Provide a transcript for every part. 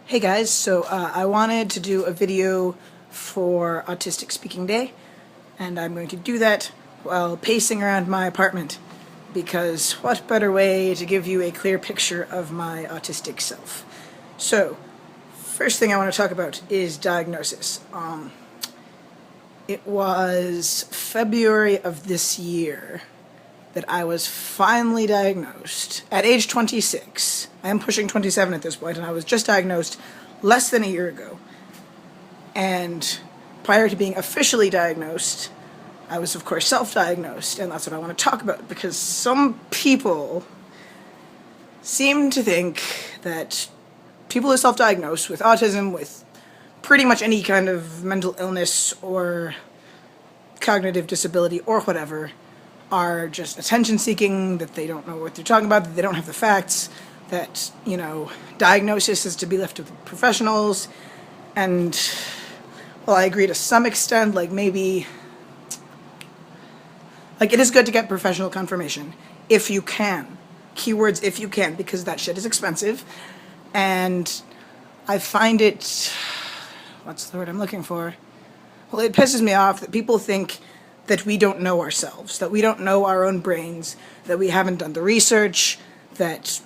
Hey guys, so I wanted to do a video for Autistic Speaking Day, and I'm going to do that while pacing around my apartment, because what better way to give you a clear picture of my autistic self. So, first thing I want to talk about is diagnosis. It was February of this year that I was finally diagnosed at age 26. I am pushing 27 at this point, and I was just diagnosed less than a year ago. And prior to being officially diagnosed, I was of course self-diagnosed, and that's what I want to talk about, because some people seem to think that people who self-diagnose with autism, with pretty much any kind of mental illness or cognitive disability or whatever, are just attention-seeking, that they don't know what they're talking about, that they don't have the facts, that, diagnosis is to be left with professionals. And, well, I agree to some extent, maybe, it is good to get professional confirmation, if you can. Keywords, if you can, because that shit is expensive, and I find it, what's the word I'm looking for? Well, it pisses me off that people think that we don't know ourselves, that we don't know our own brains, that we haven't done the research, that,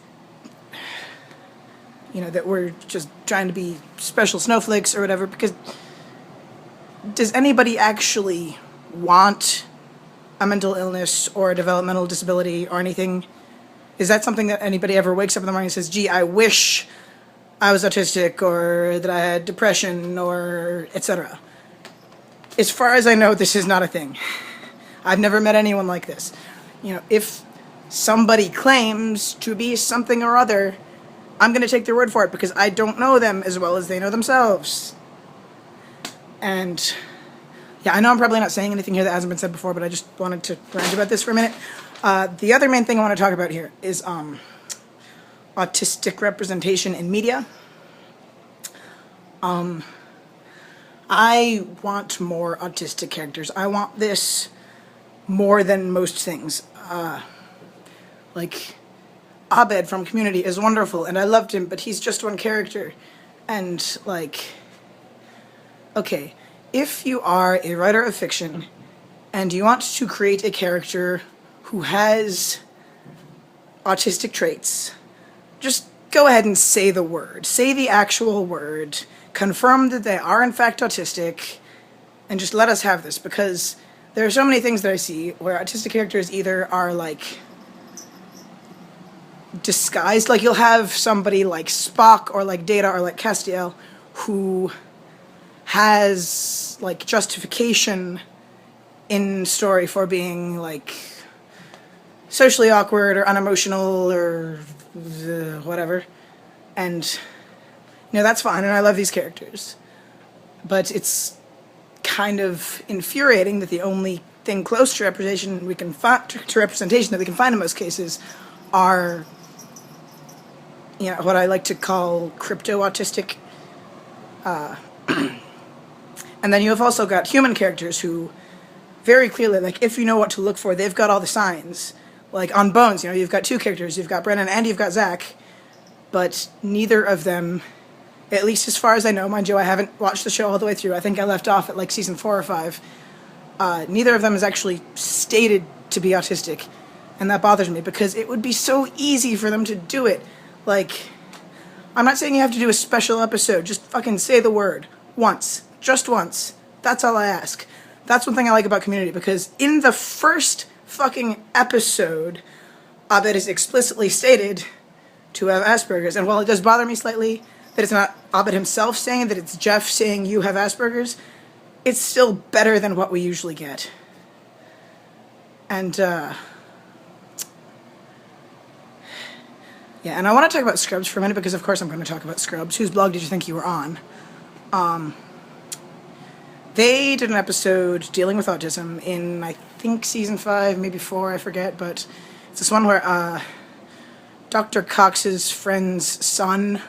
that we're just trying to be special snowflakes or whatever, because does anybody actually want a mental illness or a developmental disability or anything? Is that something that anybody ever wakes up in the morning and says, gee, I wish I was autistic, or that I had depression, or etc.? As far as I know, this is not a thing. I've never met anyone like this. If somebody claims to be something or other, I'm going to take their word for it, because I don't know them as well as they know themselves. And, yeah, I know I'm probably not saying anything here that hasn't been said before, but I just wanted to rant about this for a minute. The other main thing I want to talk about here is autistic representation in media. I want more autistic characters. I want this more than most things. Abed from Community is wonderful, and I loved him, but he's just one character. And, okay, if you are a writer of fiction, and you want to create a character who has autistic traits, just go ahead and say the word. Say the actual word. Confirm that they are in fact autistic, and just let us have this, because there are so many things that I see where autistic characters either are disguised, you'll have somebody like Spock or like Data or like Castiel who has justification in story for being socially awkward or unemotional or whatever, and that's fine, and I love these characters. But it's kind of infuriating that the only thing close to representation we can find in most cases are, what I like to call crypto-autistic. And then you have also got human characters who very clearly, if you know what to look for, they've got all the signs. On Bones, you've got two characters. You've got Brennan and you've got Zach, but neither of them, at least as far as I know, mind you, I haven't watched the show all the way through. I think I left off at season 4 or 5. Neither of them is actually stated to be autistic, and that bothers me, because it would be so easy for them to do it. I'm not saying you have to do a special episode, just fucking say the word. Once. Just once. That's all I ask. That's one thing I like about Community, because in the first fucking episode, Abed is explicitly stated to have Asperger's, and while it does bother me slightly that it's not Abed himself saying it, that it's Jeff saying you have Asperger's, it's still better than what we usually get. And, yeah, and I want to talk about Scrubs for a minute, because of course I'm going to talk about Scrubs. Whose blog did you think you were on? They did an episode dealing with autism in, I think, season 5, maybe 4, I forget, but it's this one where, Dr. Cox's friend's son,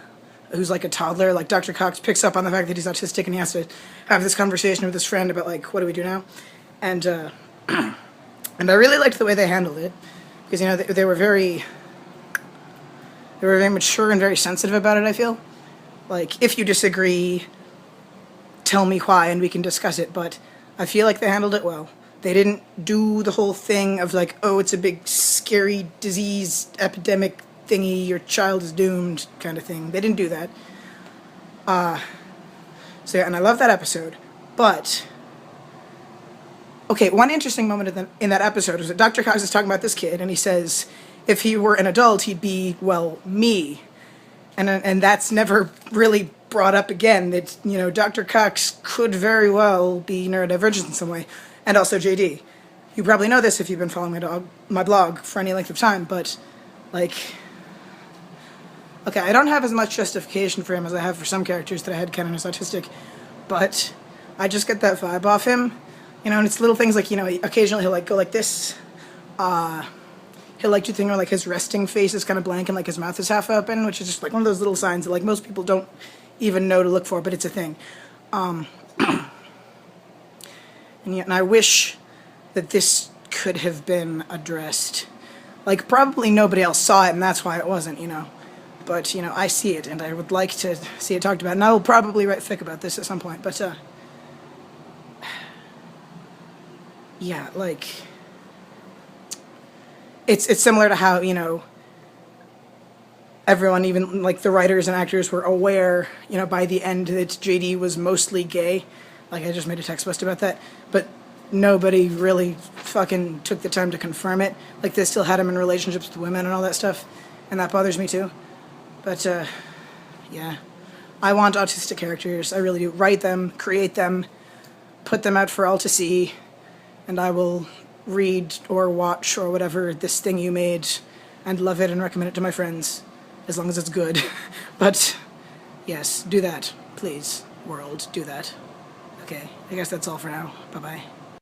who's a toddler, Dr. Cox picks up on the fact that he's autistic, and he has to have this conversation with his friend about, what do we do now? And, and I really liked the way they handled it, because, they were very mature and very sensitive about it, I feel. Like, if you disagree, tell me why and we can discuss it, but I feel like they handled it well. They didn't do the whole thing of like, oh, it's a big scary disease epidemic thingy, your child is doomed kind of thing. They didn't do that. So yeah, and I love that episode. But, okay, one interesting moment in that episode was that Dr. Cox is talking about this kid, and he says, if he were an adult, he'd be, well, me. And that's never really brought up again, that, you know, Dr. Cox could very well be neurodivergent in some way, and also JD. You probably know this if you've been following my blog for any length of time, but, like, okay, I don't have as much justification for him as I have for some characters that I had canon as autistic, but I just get that vibe off him, you know, and it's little things like, you know, occasionally he'll, like, go like this, he'll like do thing where like his resting face is kind of blank and like his mouth is half open, which is just like one of those little signs that like most people don't even know to look for, but it's a thing. And I wish that this could have been addressed. Like, probably nobody else saw it and that's why it wasn't, you know. But, you know, I see it and I would like to see it talked about. And I will probably write fic about this at some point, but yeah, like, it's similar to how, you know, everyone, even like the writers and actors, were aware, you know, by the end that JD was mostly gay. Like, I just made a text post about that, but nobody really fucking took the time to confirm it. Like, they still had him in relationships with women and all that stuff, and that bothers me too. But yeah, I want autistic characters. I really do. Write them, create them, put them out for all to see, and I will read or watch or whatever this thing you made and love it and recommend it to my friends, as long as it's good. But yes, do that, please, world, do that. Okay, I guess that's all for now. Bye-bye.